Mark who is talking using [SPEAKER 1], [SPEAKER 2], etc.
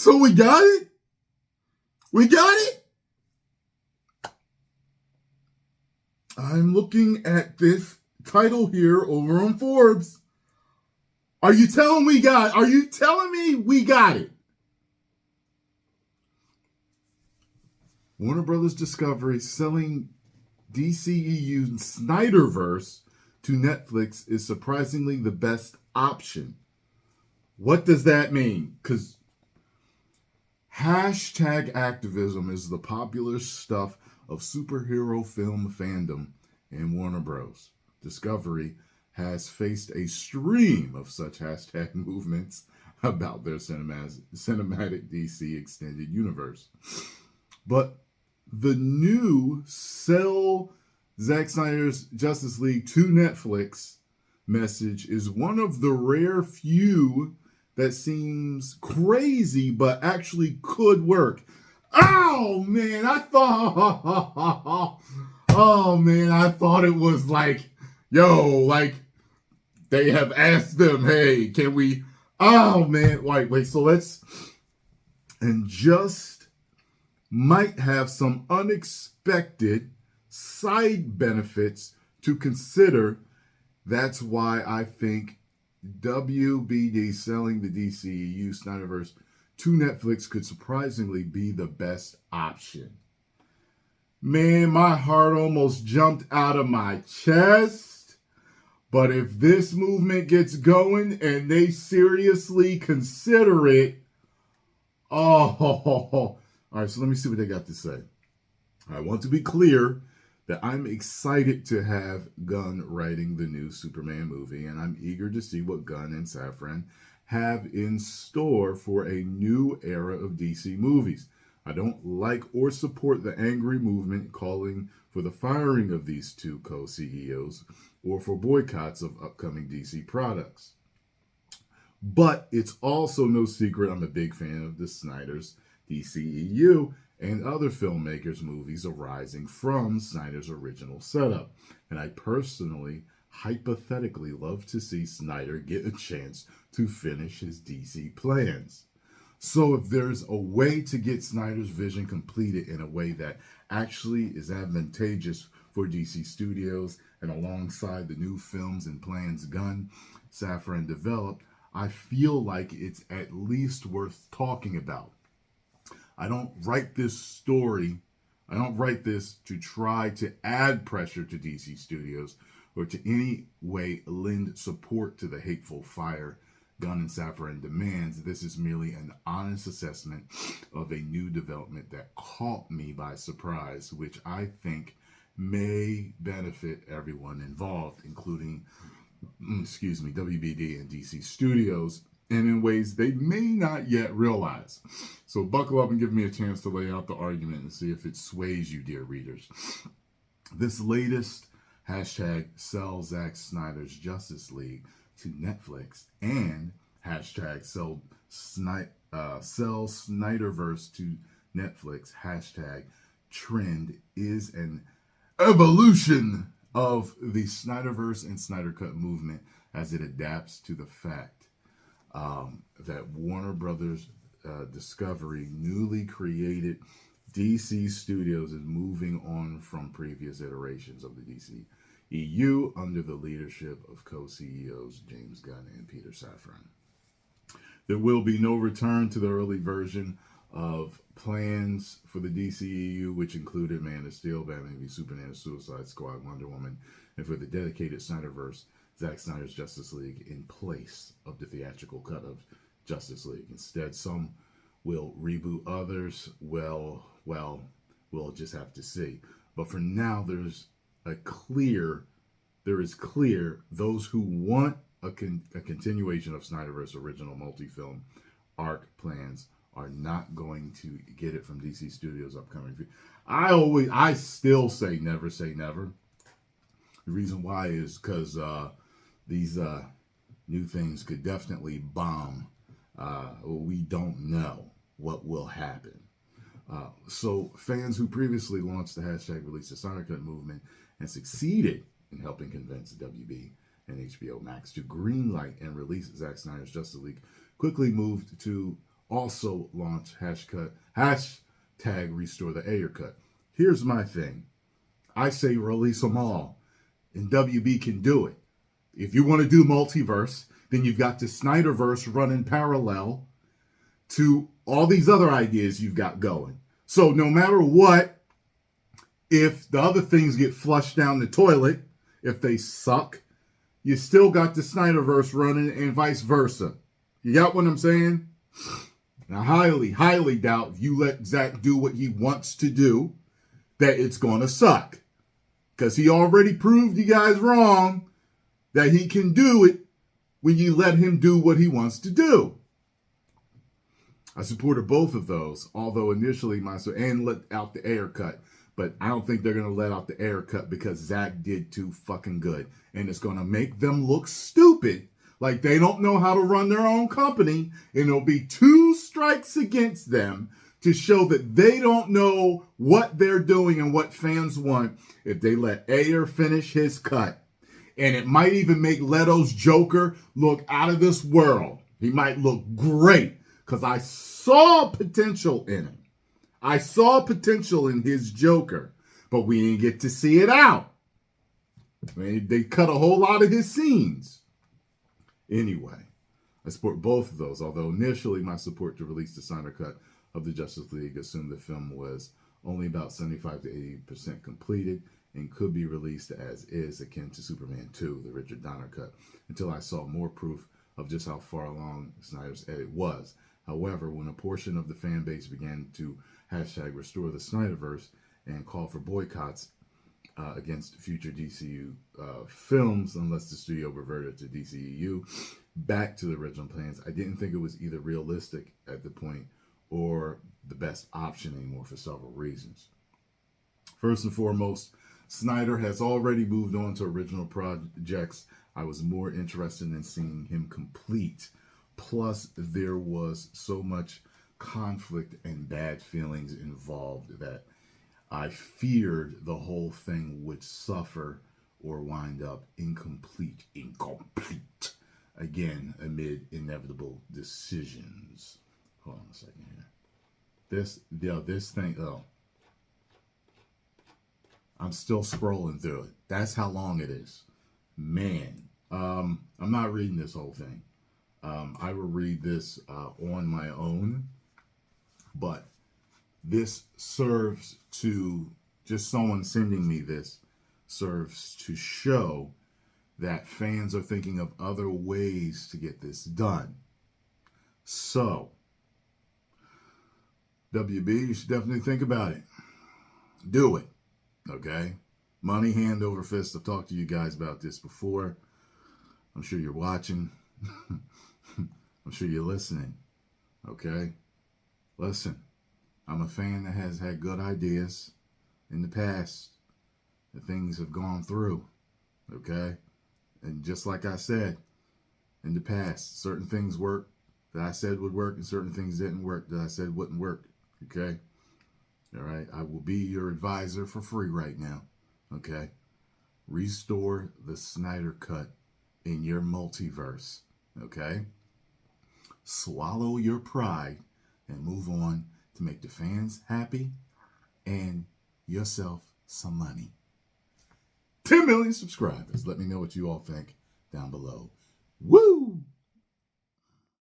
[SPEAKER 1] So we got it? We got it? I'm looking at this title here over on Forbes. Are you telling me we got it? Warner Brothers Discovery selling DCEU SnyderVerse to Netflix is surprisingly the best option. What does that mean? Because hashtag activism is the popular stuff of superhero film fandom in Warner Bros. Discovery has faced a stream of such hashtag movements about their cinematic DC extended universe. But the new sell Zack Snyder's Justice League to Netflix message is one of the rare few that seems crazy but actually could work. Oh man, I thought it was like, they have asked them, hey, can we, wait, so let's, and just might have some unexpected side benefits to consider. That's why I think WBD selling the DCEU SnyderVerse to Netflix could surprisingly be the best option. Man, my heart almost jumped out of my chest. But if this movement gets going and they seriously consider it, all right, so let me see what they got to say. I want to be clear that I'm excited to have Gunn writing the new Superman movie, and I'm eager to see what Gunn and Safran have in store for a new era of DC movies. I don't like or support the angry movement calling for the firing of these two co-CEOs or for boycotts of upcoming DC products. But it's also no secret I'm a big fan of the Snyder's DCEU and other filmmakers' movies arising from Snyder's original setup. And I personally, hypothetically, love to see Snyder get a chance to finish his DC plans. So if there's a way to get Snyder's vision completed in a way that actually is advantageous for DC Studios and alongside the new films and plans Gunn, Safran developed, I feel like it's at least worth talking about. I don't write this to try to add pressure to DC Studios or to any way lend support to the hateful fire Gunn and Safran demands. This is merely an honest assessment of a new development that caught me by surprise, which I think may benefit everyone involved, including, WBD and DC Studios, and in ways they may not yet realize. So buckle up and give me a chance to lay out the argument and see if it sways you, dear readers. This latest hashtag sell Zack Snyder's Justice League to Netflix and hashtag sell SnyderVerse to Netflix hashtag trend is an evolution of the Snyderverse and Snyder Cut movement as it adapts to the fact that Warner Brothers Discovery newly created DC Studios is moving on from previous iterations of the DCEU under the leadership of co-CEOs James Gunn and Peter Safran. There will be no return to the early version of plans for the DCEU, which included Man of Steel, Batman v Superman, Suicide Squad, Wonder Woman, and for the dedicated Snyderverse, Zack Snyder's Justice League in place of the theatrical cut of Justice League. Instead, some will reboot, others, we'll just have to see. But for now, there is clear those who want a continuation of Snyderverse original multi-film arc plans are not going to get it from DC Studios' upcoming. I still say never say never. The reason why is because these new things could definitely bomb. We don't know what will happen. So fans who previously launched the hashtag release the Snyder Cut movement and succeeded in helping convince WB and HBO Max to greenlight and release Zack Snyder's Justice League quickly moved to also launch hashtag restore the Ayer cut. Here's my thing. I say release them all, and WB can do it. If you want to do multiverse, then you've got the SnyderVerse running parallel to all these other ideas you've got going. So no matter what, if the other things get flushed down the toilet, if they suck, you still got the SnyderVerse running and vice versa. You got what I'm saying? And I highly, highly doubt if you let Zach do what he wants to do, that it's going to suck. Because he already proved you guys wrong that he can do it when you let him do what he wants to do. I supported both of those, although initially and let out the Ayer cut. But I don't think they're going to let out the Ayer cut because Zach did too fucking good. And it's going to make them look stupid, like they don't know how to run their own company. And it'll be 2 strikes against them to show that they don't know what they're doing and what fans want if they let Ayer finish his cut. And it might even make Leto's Joker look out of this world. He might look great because I saw potential in him. I saw potential in his Joker, but we didn't get to see it out. I mean, they cut a whole lot of his scenes. Anyway, I support both of those, although initially my support to release the Snyder Cut of the Justice League assumed the film was only about 75 to 80% completed and could be released as is, akin to Superman 2, the Richard Donner cut, until I saw more proof of just how far along Snyder's edit was. However, when a portion of the fan base began to hashtag restore the SnyderVerse and call for boycotts against future DCU films unless the studio reverted to DCEU back to the original plans, I didn't think it was either realistic at the point or the best option anymore for several reasons. First and foremost, Snyder has already moved on to original projects I was more interested in seeing him complete. Plus, there was so much conflict and bad feelings involved that I feared the whole thing would suffer or wind up incomplete, again, amid inevitable decisions. Hold on a second here. This thing, I'm still scrolling through it. That's how long it is. Man, I'm not reading this whole thing. I will read this on my own, but this serves to, just someone sending me this, serves to show that fans are thinking of other ways to get this done. So, WB, you should definitely think about it. Do it, okay? Money, hand over fist. I've talked to you guys about this before. I'm sure you're watching. I'm sure you're listening, okay? Listen, I'm a fan that has had good ideas in the past that things have gone through, okay? And just like I said, in the past, certain things worked that I said would work and certain things didn't work that I said wouldn't work, okay? All right, I will be your advisor for free right now, okay? Restore the Snyder Cut in your multiverse, okay? Swallow your pride and move on to make the fans happy and yourself some money. 10 million subscribers. Let me know what you all think down below. Woo!